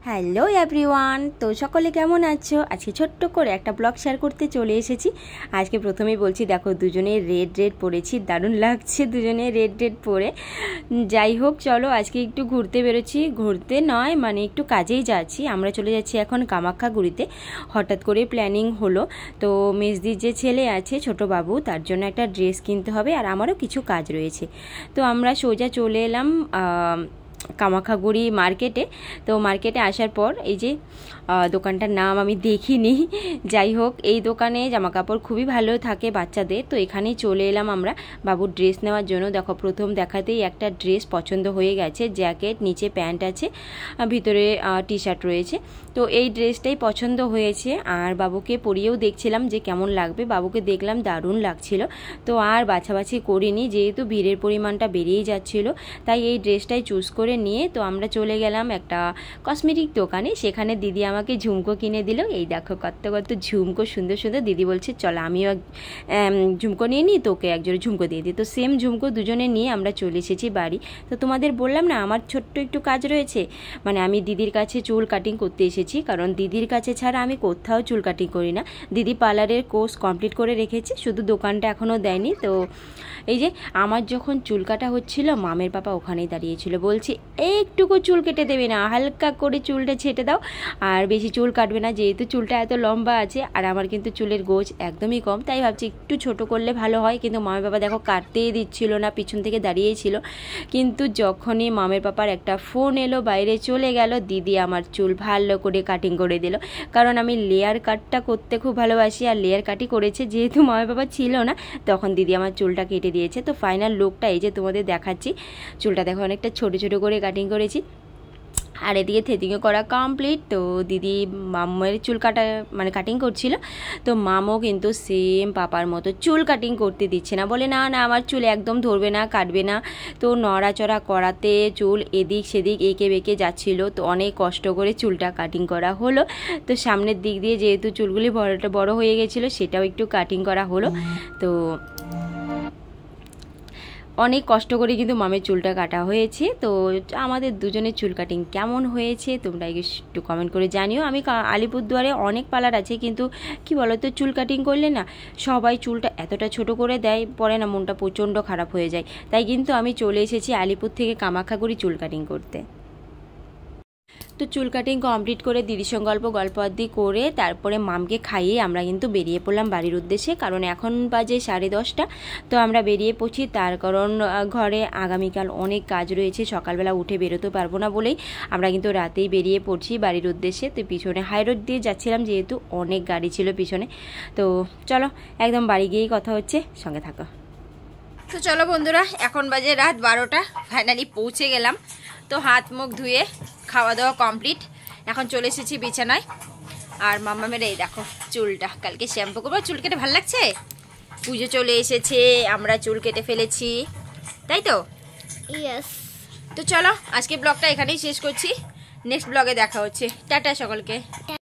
Hello everyone, তো সকলে কেমন আছো? আজকে ছোট্ট করে একটা ব্লগ শেয়ার করতে চলে এসেছি। আজকে প্রথমেই বলছি, দেখো দুজনে রেড রেড পরেছি, দারুণ লাগছে দুজনে রেড রেড পরে। যাই হোক, চলো আজকে একটু ঘুরতে বেরোচ্ছি, ঘুরতে নয় মানে একটু কাজেই যাচ্ছি। আমরা চলে যাচ্ছি এখন কামাখ্যাগুড়িতে। হঠাৎ করে প্ল্যানিং হলো, তো মেজদির যে ছেলে আছে ছোট বাবু, তার জন্য একটা ড্রেস কিনতে হবে, আর আমারও কিছু কাজ রয়েছে। তো আমরা সোজা চলে এলাম কামাখ্যাগুড়ি মার্কেটে। তো মার্কেটে আসার পর এই যে দোকানটার নাম আমি দেখিনি, যাই হোক এই দোকানে জামা কাপড় খুবই ভালো থাকে বাচ্চাদের। তো এখানেই চলে এলাম আমরা বাবুর ড্রেস নেওয়ার জন্য। দেখো প্রথম দেখাতেই একটা ড্রেস পছন্দ হয়ে গেছে, জ্যাকেট, নিচে প্যান্ট আছে, ভিতরে টি শার্ট রয়েছে। তো এই ড্রেসটাই পছন্দ হয়েছে, আর বাবুকে পরিয়েও দেখছিলাম যে কেমন লাগবে। বাবুকে দেখলাম দারুণ লাগছিল, তো আর বাছাবাছি করিনি, যেহেতু ভিড়ের পরিমাণটা বেরিয়েই যাচ্ছিল, তাই এই ড্রেসটাই চুজ করে নিয়ে তো আমরা চলে গেলাম একটা কসমেটিক দোকানে। সেখানে দিদি আমাকে ঝুমকো কিনে দিল। এই দেখো কত কত ঝুমকো, সুন্দর সুন্দর। দিদি বলছে চল আমিও ঝুমকো নিয়ে নিই, তোকে একজোড়া ঝুমকো দিয়ে দিই। তো সেম ঝুমকো দুজনে নিয়ে আমরা চলে এসেছি বাড়ি। তো তোমাদের বললাম না আমার ছোট্ট একটু কাজ রয়েছে, মানে আমি দিদির কাছে চুল কাটিং করতে এসেছি, কারণ দিদির কাছে ছাড়া আমি কোথাও চুল কাটিং করি না। দিদি পার্লারের কোর্স কমপ্লিট করে রেখেছে, শুধু দোকানটা এখনও দেয়নি। তো এই যে আমার যখন চুল কাটা হচ্ছিল, মামের পাপা ওখানেই দাঁড়িয়েছিল, বলছে একটুকু চুল কেটে দেবে না, হালকা করে চুলটা ছেটে দাও, আর বেশি চুল কাটবে না, যেহেতু চুলটা এত লম্বা আছে। আর আমার কিন্তু চুলের গোছ একদমই কম, তাই ভাবছি একটু ছোট করলে ভালো হয়। কিন্তু মামের পাপা দেখো কাটতেই দিচ্ছিল না, পিছন থেকে দাঁড়িয়েছিল। কিন্তু যখনই মামের পাপার একটা ফোন এলো, বাইরে চলে গেল, দিদি আমার চুল ভালো করে কাটিং করে দিল। কারণ আমি লেয়ার কাটটা করতে খুব ভালোবাসি, আর লেয়ার কাটই করেছে, যেহেতু মামের পাপা ছিল না, তখন দিদি আমার চুলটা কেটে দিয়েছে। তো ফাইনাল লুকটা এই যে তোমাদের দেখাচ্ছি। চুলটা দেখো অনেকটা ছোট ছোট করে কাটিং করেছি, আর এদিকে থ্রেডিংও করা কমপ্লিট। তো দিদি মামের চুল কাটা মানে কাটিং করছিল, তো মামও কিন্তু সেম পাপার মতো চুল কাটিং করতে দিচ্ছে না, বলে না না আমার চুল একদম ধরবে না, কাটবে না। তো নড়াচড়া করাতে চুল এদিক সেদিক এঁকে বেঁকে যাচ্ছিল, তো অনেক কষ্ট করে চুলটা কাটিং করা হলো। তো সামনের দিক দিয়ে যেহেতু চুলগুলি বড় হয়ে গেছিলো, সেটাও একটু কাটিং করা হলো। তো অনেক কষ্ট করে কিন্তু মামের চুলটা কাটা হয়েছে। তো আমাদের দুজনের চুল কাটিং কেমন হয়েছে তোমরা একটু কমেন্ট করে জানিও। আমি আলিপুরদুয়ারে অনেক পার্লার আছে, কিন্তু কি বলো তো, চুল কাটিং করলে না সবাই চুলটা এতটা ছোট করে দেয়, পরে না মনটা প্রচণ্ড খারাপ হয়ে যায়। তাই কিন্তু আমি চলে এসেছি আলিপুর থেকে কামাখ্যাগুড়ি চুল কাটিং করতে। তো চুল কাটিং কমপ্লিট করে দিদির সঙ্গে গল্প আদি করে তারপরে মামকে খাইয়ে আমরা কিন্তু বেরিয়ে পড়লাম বাড়ির উদ্দেশ্যে, কারণ এখন বাজে 10:30। তো আমরা বেরিয়ে পড়ছি, তার কারণ ঘরে আগামীকাল অনেক কাজ রয়েছে, সকালবেলা উঠে বেরোতে পারবো না বলেই আমরা কিন্তু রাতেই বেরিয়ে পড়ছি বাড়ির উদ্দেশ্যে। তো পিছনে হাই রোড দিয়ে যাচ্ছিলাম, যেহেতু অনেক গাড়ি ছিল পিছনে। তো চলো একদম বাড়ি গিয়েই কথা হচ্ছে, সঙ্গে থাকো। তো চলো বন্ধুরা, এখন বাজে রাত 12টা, ফাইনালি পৌঁছে গেলাম। তো হাত মুখ ধুয়ে খাওয়া দাওয়া কমপ্লিট, এখন চলে এসেছি বিছানায়। আর মাম্মামের এই দেখো চুলটা কালকে শ্যাম্পু করবো, চুল কেটে ভালো লাগছে। পুজো চলে এসেছে, আমরা চুল কেটে ফেলেছি, তাই তো? ইয়েস। তো চলো আজকে ব্লগটা এখানেই শেষ করছি, নেক্সট ব্লগে দেখা হচ্ছে। টাটা সকলকে।